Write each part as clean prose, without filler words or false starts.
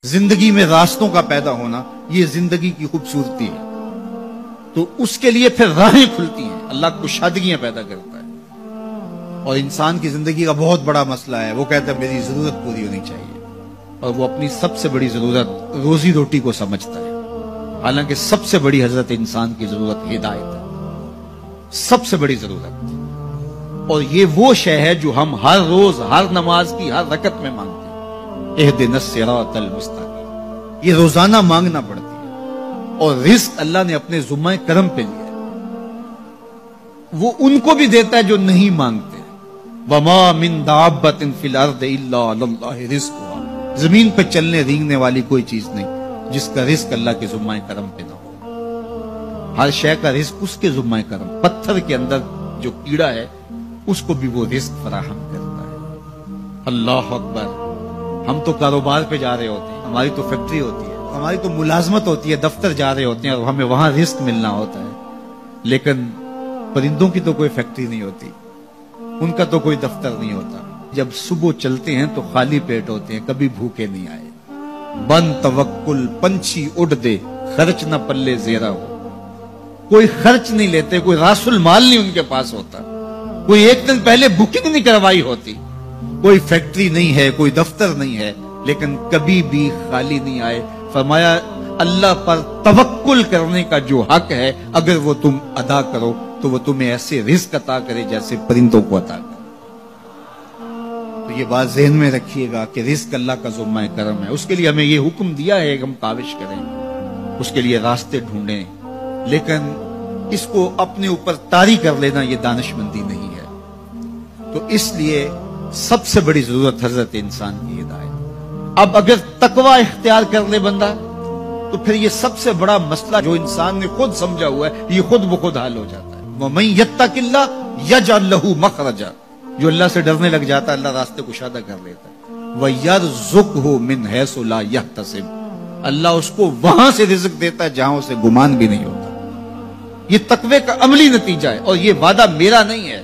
زندگی میں راستوں کا پیدا ہونا یہ زندگی کی خوبصورتی ہے، تو اس کے لیے پھر راہیں کھلتی ہیں، اللہ کشادگیاں پیدا کرتا ہے۔ اور انسان کی زندگی کا بہت بڑا مسئلہ ہے، وہ کہتا ہے میری ضرورت پوری ہونی چاہیے، اور وہ اپنی سب سے بڑی ضرورت روزی روٹی کو سمجھتا ہے، حالانکہ سب سے بڑی حضرت انسان کی ضرورت ہدایت ہے، سب سے بڑی ضرورت۔ اور یہ وہ شے ہے جو ہم ہر روز ہر نماز کی ہر رکعت میں مانگتے ہیں، اہدنا الصراط المستقیم، یہ روزانہ مانگنا پڑتی ہے۔ اور رزق اللہ نے اپنے ذمہ کرم پہ لیا ہے، وہ ان کو بھی دیتا ہے جو نہیں مانگتے۔ وما من دابۃ فی الارض الا علی اللہ رزقها، زمین پہ چلنے رینگنے والی کوئی چیز نہیں جس کا رزق اللہ کے ذمہ کرم پہ نہ ہو۔ ہر شے کا رزق اس کے ذمہ کرم، پتھر کے اندر جو کیڑا ہے اس کو بھی وہ رزق فراہم کرتا ہے۔ اللہ اکبر۔ ہم تو کاروبار پہ جا رہے ہوتے ہیں، ہماری تو فیکٹری ہوتی ہے، ہماری تو ملازمت ہوتی ہے، دفتر جا رہے ہوتے ہیں اور ہمیں وہاں رزق ملنا ہوتا ہے، لیکن پرندوں کی تو کوئی فیکٹری نہیں ہوتی، ان کا تو کوئی دفتر نہیں ہوتا۔ جب صبح چلتے ہیں تو خالی پیٹ ہوتے ہیں، کبھی بھوکے نہیں آئے۔ بن توکل پنچھی اڑ دے، خرچ نہ پلے زیرہ ہو، کوئی خرچ نہیں لیتے، کوئی راس المال نہیں ان کے پاس ہوتا، کوئی ایک دن پہلے بکنگ نہیں کروائی ہوتی، کوئی فیکٹری نہیں ہے، کوئی دفتر نہیں ہے، لیکن کبھی بھی خالی نہیں آئے۔ فرمایا اللہ پر توکل کرنے کا جو حق ہے اگر وہ تم ادا کرو تو وہ تمہیں ایسے رزق عطا کرے جیسے پرندوں کو عطا کرے۔ تو یہ بات ذہن میں رکھیے گا کہ رزق اللہ کا ذمہ کرم ہے، اس کے لیے ہمیں یہ حکم دیا ہے کہ ہم کاوش کریں، اس کے لیے راستے ڈھونڈیں، لیکن اس کو اپنے اوپر طاری کر لینا یہ دانش مندی نہیں ہے۔ تو اس لیے سب سے بڑی ضرورت حضرت انسان کی ہدایت۔ اب اگر تقوی اختیار کر لے بندہ تو پھر یہ سب سے بڑا مسئلہ جو انسان نے خود سمجھا ہوا ہے یہ خود بخود حل ہو جاتا ہے۔ وَمَن يَتَّقِ اللَّهَ يَجْعَل لَّهُ مَخْرَجًا، جو اللہ سے ڈرنے لگ جاتا ہے اللہ راستے کشادہ کر لیتا ہے۔ وَيَرْزُقْهُ مِنْ حَيْثُ لَا يَحْتَسِبُ، اللہ اس کو وہاں سے رزق دیتا ہے جہاں اسے گمان بھی نہیں ہوتا۔ یہ تقوی کا عملی نتیجہ ہے، اور یہ وعدہ میرا نہیں ہے،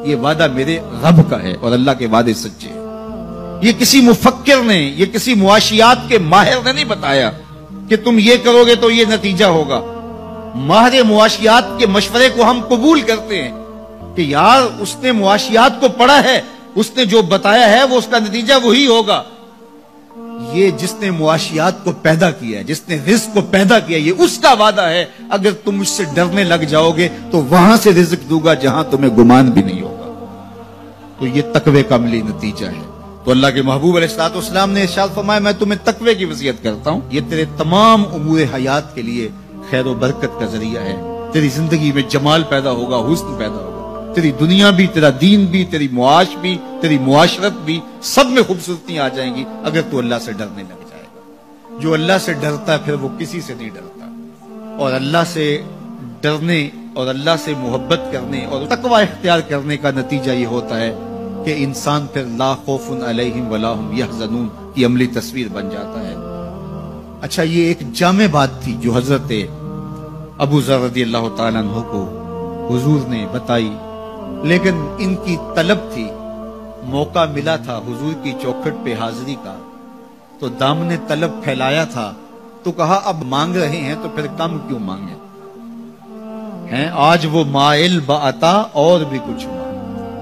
یہ وعدہ میرے رب کا ہے، اور اللہ کے وعدے سچے ہیں۔ یہ کسی مفکر نے، یہ کسی معاشیات کے ماہر نے نہیں بتایا کہ تم یہ کرو گے تو یہ نتیجہ ہوگا۔ ماہر معاشیات کے مشورے کو ہم قبول کرتے ہیں کہ یار اس نے معاشیات کو پڑھا ہے، اس نے جو بتایا ہے وہ اس کا نتیجہ وہی ہوگا۔ یہ جس نے معاشیات کو پیدا کیا ہے، جس نے رزق کو پیدا کیا ہے، یہ اس کا وعدہ ہے، اگر تم اس سے ڈرنے لگ جاؤ گے تو وہاں سے رزق دوں گا جہاں تمہیں گمان بھی نہیں ہوگا۔ تو یہ تقوی کا عملی نتیجہ ہے۔ تو اللہ کے محبوب علیہ الصلوۃ والسلام نے ارشاد فرمایا میں تمہیں تقوی کی وصیت کرتا ہوں، یہ تیرے تمام امور حیات کے لیے خیر و برکت کا ذریعہ ہے، تیری زندگی میں جمال پیدا ہوگا، حسن پیدا ہوگا، تیری دنیا بھی، تیرا دین بھی، تیری معاش بھی، تیری معاشرت بھی، سب میں خوبصورتی آ جائیں گی اگر تو اللہ سے ڈرنے لگ جائے گا۔ جو اللہ سے ڈرتا ہے پھر وہ کسی سے نہیں ڈرتا، اور اللہ سے ڈرنے اور اللہ سے محبت کرنے اور تقوی اختیار کرنے کا نتیجہ یہ ہوتا ہے کہ انسان پھر لا خوف علیہم ولا ہم یحزنون کی عملی تصویر بن جاتا ہے۔ اچھا، یہ ایک جامع بات تھی جو حضرت ابو ذر رضی اللہ تعالیٰ عنہ کو حضور نے بتائی، لیکن ان کی طلب تھی، موقع ملا تھا حضور کی چوکھٹ پہ حاضری کا، تو دامن طلب پھیلایا تھا، تو کہا اب مانگ رہے ہیں تو پھر کم کیوں مانگیں ہیں، آج وہ مائل بعطا اور بھی کچھ مانگ،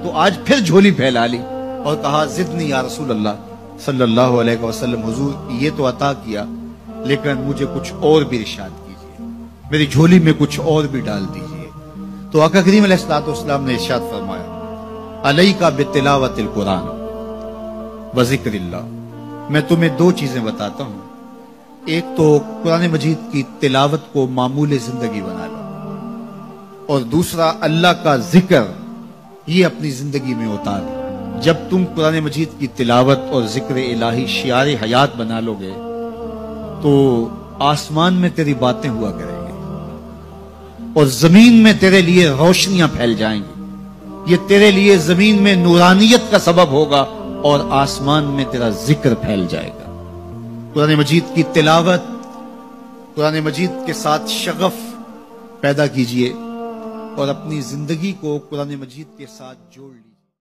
تو آج پھر جھولی پھیلا لی اور کہا زدنی یا رسول اللہ صلی اللہ علیہ وسلم، حضور یہ تو عطا کیا لیکن مجھے کچھ اور بھی ارشاد کیجئے، میری جھولی میں کچھ اور بھی ڈال دیجئے۔ تو آقا کریم علیہ الصلوۃ والسلام نے ارشاد فرمایا علیک بتلاوت القرآن و ذکر اللہ، میں تمہیں دو چیزیں بتاتا ہوں، ایک تو قرآن مجید کی تلاوت کو معمول زندگی بنا لو، اور دوسرا اللہ کا ذکر یہ اپنی زندگی میں اتار۔ جب تم قرآن مجید کی تلاوت اور ذکر الہی شعار حیات بنا لو گے تو آسمان میں تیری باتیں ہوا کریں گے، اور زمین میں تیرے لیے روشنیاں پھیل جائیں گی، یہ تیرے لیے زمین میں نورانیت کا سبب ہوگا اور آسمان میں تیرا ذکر پھیل جائے گا۔ قرآن مجید کی تلاوت، قرآن مجید کے ساتھ شغف پیدا کیجئے اور اپنی زندگی کو قرآن مجید کے ساتھ جوڑ لیجئے۔